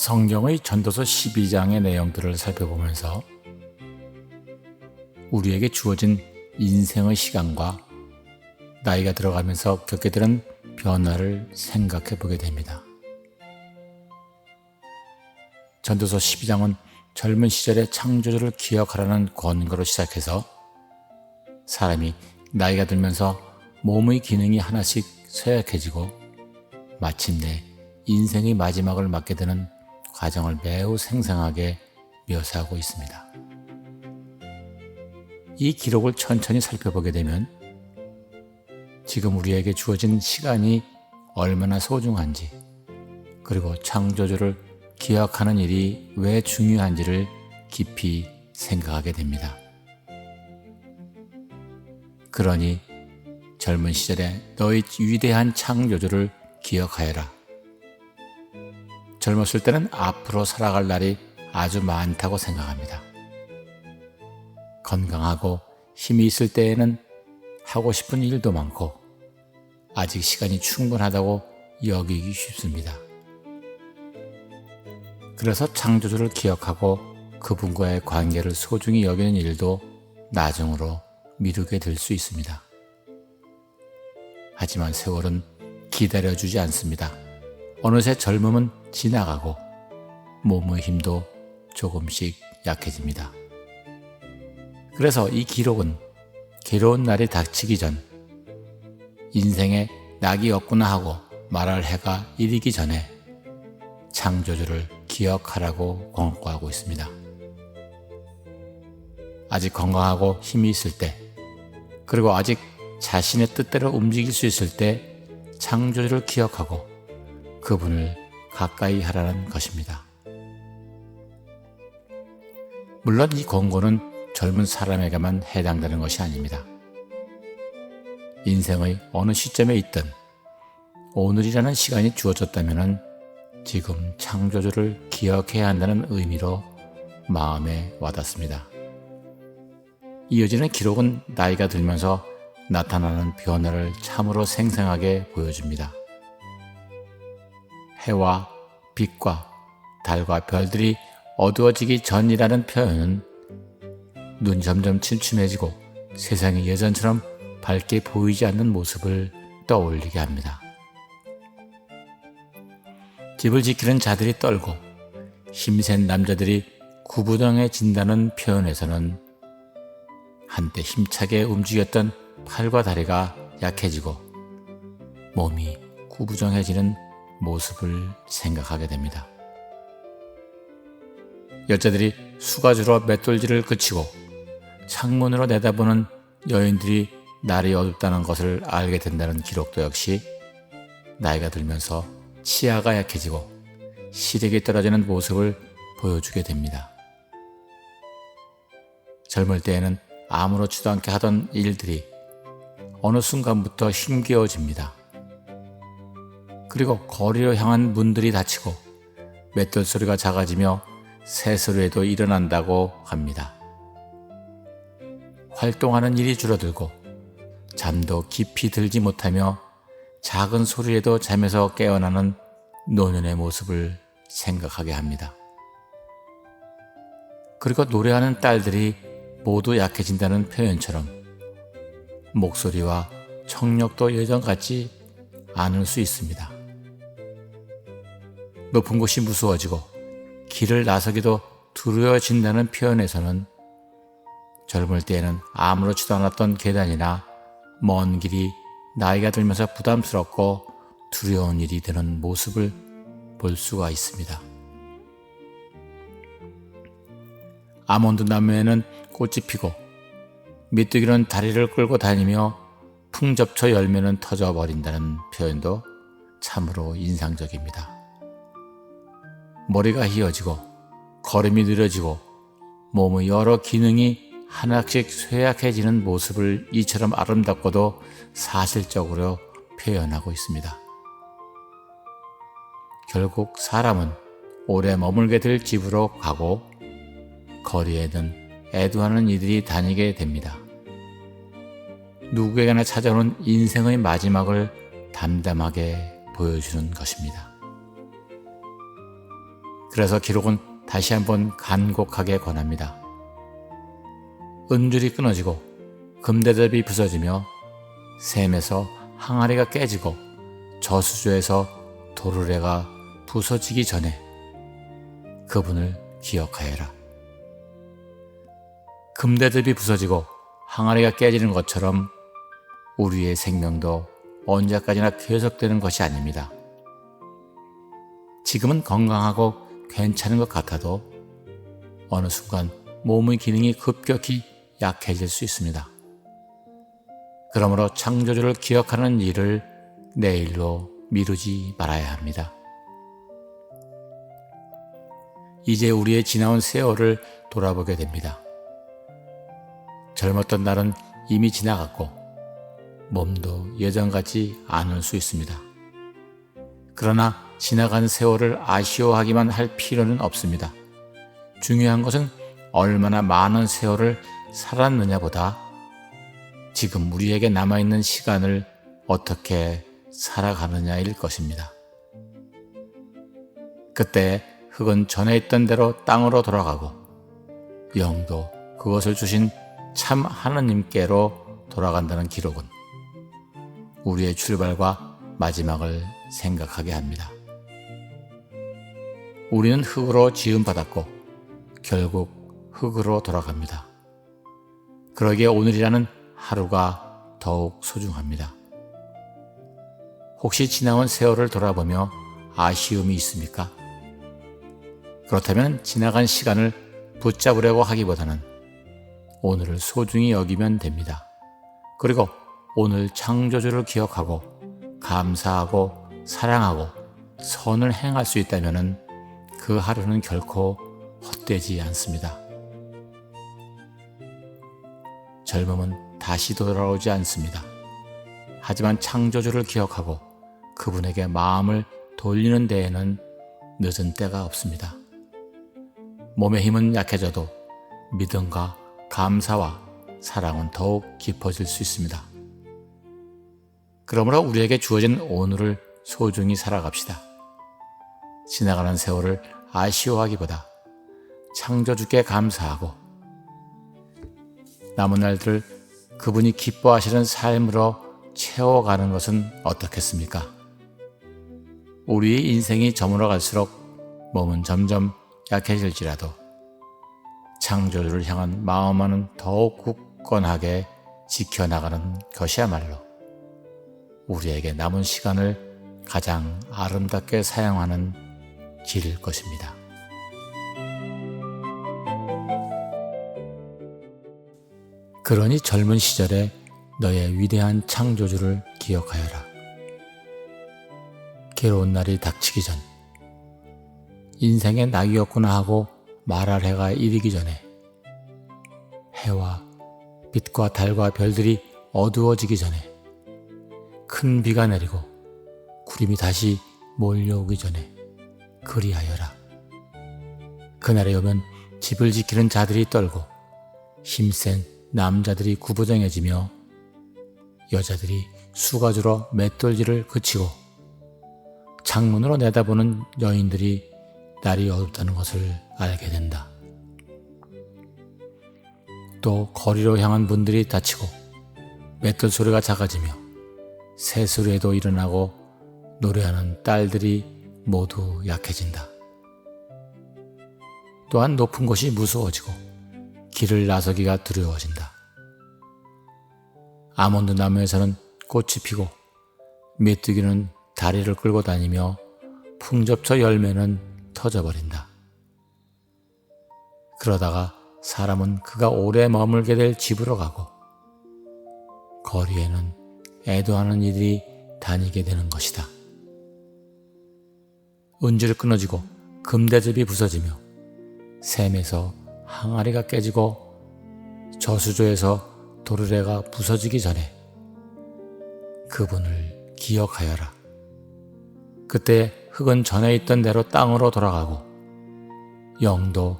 성경의 전도서 12장의 내용들을 살펴보면서 우리에게 주어진 인생의 시간과 나이가 들어가면서 겪게 되는 변화를 생각해 보게 됩니다. 전도서 12장은 젊은 시절의 창조주를 기억하라는 권고로 시작해서 사람이 나이가 들면서 몸의 기능이 하나씩 쇠약해지고 마침내 인생의 마지막을 맞게 되는 과정을 매우 생생하게 묘사하고 있습니다. 이 기록을 천천히 살펴보게 되면 지금 우리에게 주어진 시간이 얼마나 소중한지, 그리고 창조주를 기억하는 일이 왜 중요한지를 깊이 생각하게 됩니다. 그러니 젊은 시절에 너희 위대한 창조주를 기억하여라. 젊었을 때는 앞으로 살아갈 날이 아주 많다고 생각합니다. 건강하고 힘이 있을 때에는 하고 싶은 일도 많고 아직 시간이 충분하다고 여기기 쉽습니다. 그래서 창조주를 기억하고 그분과의 관계를 소중히 여기는 일도 나중으로 미루게 될 수 있습니다. 하지만 세월은 기다려주지 않습니다. 어느새 젊음은 지나가고 몸의 힘도 조금씩 약해집니다. 그래서 이 기록은 괴로운 날이 닥치기 전, 인생에 낙이 없구나 하고 말할 해가 이르기 전에 창조주를 기억하라고 권고하고 있습니다. 아직 건강하고 힘이 있을 때, 그리고 아직 자신의 뜻대로 움직일 수 있을 때 창조주를 기억하고 그분을 가까이 하라는 것입니다. 물론 이 권고는 젊은 사람에게만 해당되는 것이 아닙니다. 인생의 어느 시점에 있든 오늘이라는 시간이 주어졌다면 지금 창조주를 기억해야 한다는 의미로 마음에 와닿습니다. 이어지는 기록은 나이가 들면서 나타나는 변화를 참으로 생생하게 보여줍니다. 해와 빛과 달과 별들이 어두워지기 전이라는 표현은 눈이 점점 침침해지고 세상이 예전처럼 밝게 보이지 않는 모습을 떠올리게 합니다. 집을 지키는 자들이 떨고 힘센 남자들이 구부정해진다는 표현에서는 한때 힘차게 움직였던 팔과 다리가 약해지고 몸이 구부정해지는 모습을 생각하게 됩니다. 여자들이 수가주로 맷돌질을 그치고 창문으로 내다보는 여인들이 날이 어둡다는 것을 알게 된다는 기록도 역시 나이가 들면서 치아가 약해지고 시력이 떨어지는 모습을 보여주게 됩니다. 젊을 때에는 아무렇지도 않게 하던 일들이 어느 순간부터 힘겨워집니다. 그리고 거리로 향한 문들이 닫히고 맷돌 소리가 작아지며 새소리에도 일어난다고 합니다. 활동하는 일이 줄어들고 잠도 깊이 들지 못하며 작은 소리에도 잠에서 깨어나는 노년의 모습을 생각하게 합니다. 그리고 노래하는 딸들이 모두 약해진다는 표현처럼 목소리와 청력도 예전 같지 않을 수 있습니다. 높은 곳이 무서워지고 길을 나서기도 두려워진다는 표현에서는 젊을 때에는 아무렇지도 않았던 계단이나 먼 길이 나이가 들면서 부담스럽고 두려운 일이 되는 모습을 볼 수가 있습니다. 아몬드 나무에는 꽃이 피고 메뚜기는 다리를 끌고 다니며 풍접초 열매는 터져버린다는 표현도 참으로 인상적입니다. 머리가 휘어지고 걸음이 느려지고 몸의 여러 기능이 하나씩 쇠약해지는 모습을 이처럼 아름답고도 사실적으로 표현하고 있습니다. 결국 사람은 오래 머물게 될 집으로 가고 거리에는 애도하는 이들이 다니게 됩니다. 누구에게나 찾아오는 인생의 마지막을 담담하게 보여주는 것입니다. 그래서 기록은 다시 한번 간곡하게 권합니다. 은줄이 끊어지고 금대접이 부서지며 샘에서 항아리가 깨지고 저수조에서 도르래가 부서지기 전에 그분을 기억하여라. 금대접이 부서지고 항아리가 깨지는 것처럼 우리의 생명도 언제까지나 계속되는 것이 아닙니다. 지금은 건강하고 괜찮은 것 같아도 어느 순간 몸의 기능이 급격히 약해질 수 있습니다. 그러므로 창조주를 기억하는 일을 내일로 미루지 말아야 합니다. 이제 우리의 지나온 세월을 돌아보게 됩니다. 젊었던 날은 이미 지나갔고 몸도 예전같지 않을 수 있습니다. 그러나 지나간 세월을 아쉬워하기만 할 필요는 없습니다. 중요한 것은 얼마나 많은 세월을 살았느냐보다 지금 우리에게 남아있는 시간을 어떻게 살아가느냐일 것입니다. 그때 흙은 전에 있던 대로 땅으로 돌아가고 영도 그것을 주신 참 하느님께로 돌아간다는 기록은 우리의 출발과 마지막을 생각하게 합니다. 우리는 흙으로 지음받았고 결국 흙으로 돌아갑니다. 그러기에 오늘이라는 하루가 더욱 소중합니다. 혹시 지나온 세월을 돌아보며 아쉬움이 있습니까? 그렇다면 지나간 시간을 붙잡으려고 하기보다는 오늘을 소중히 여기면 됩니다. 그리고 오늘 창조주를 기억하고 감사하고 사랑하고 선을 행할 수 있다면 그 하루는 결코 헛되지 않습니다. 젊음은 다시 돌아오지 않습니다. 하지만 창조주를 기억하고 그분에게 마음을 돌리는 데에는 늦은 때가 없습니다. 몸의 힘은 약해져도 믿음과 감사와 사랑은 더욱 깊어질 수 있습니다. 그러므로 우리에게 주어진 오늘을 소중히 살아갑시다. 지나가는 세월을 아쉬워하기보다 창조주께 감사하고 남은 날들 그분이 기뻐하시는 삶으로 채워가는 것은 어떻겠습니까? 우리의 인생이 저물어 갈수록 몸은 점점 약해질지라도 창조주를 향한 마음만은 더욱 굳건하게 지켜나가는 것이야말로 우리에게 남은 시간을 가장 아름답게 사용하는 길일 것입니다. 그러니 젊은 시절에 너의 위대한 창조주를 기억하여라. 괴로운 날이 닥치기 전 인생의 낙이었구나 하고 말할 해가 이르기 전에 해와 빛과 달과 별들이 어두워지기 전에 큰 비가 내리고 구름이 다시 몰려오기 전에 그리하여라. 그날에 오면 집을 지키는 자들이 떨고 힘센 남자들이 구부정해지며 여자들이 수가주로 맷돌질을 그치고 창문으로 내다보는 여인들이 날이 어둡다는 것을 알게 된다. 또 거리로 향한 문들이 닫히고 맷돌 소리가 작아지며 새소리에도 일어나고 노래하는 딸들이 모두 약해진다. 또한 높은 곳이 무서워지고 길을 나서기가 두려워진다. 아몬드 나무에서는 꽃이 피고 메뚜기는 다리를 끌고 다니며 풍접쳐 열매는 터져버린다. 그러다가 사람은 그가 오래 머물게 될 집으로 가고 거리에는 애도하는 이들이 다니게 되는 것이다. 은줄이 끊어지고 금대접이 부서지며 샘에서 항아리가 깨지고 저수조에서 도르래가 부서지기 전에 그분을 기억하여라. 그때 흙은 전에 있던 대로 땅으로 돌아가고 영도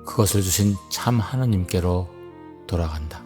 그것을 주신 참 하느님께로 돌아간다.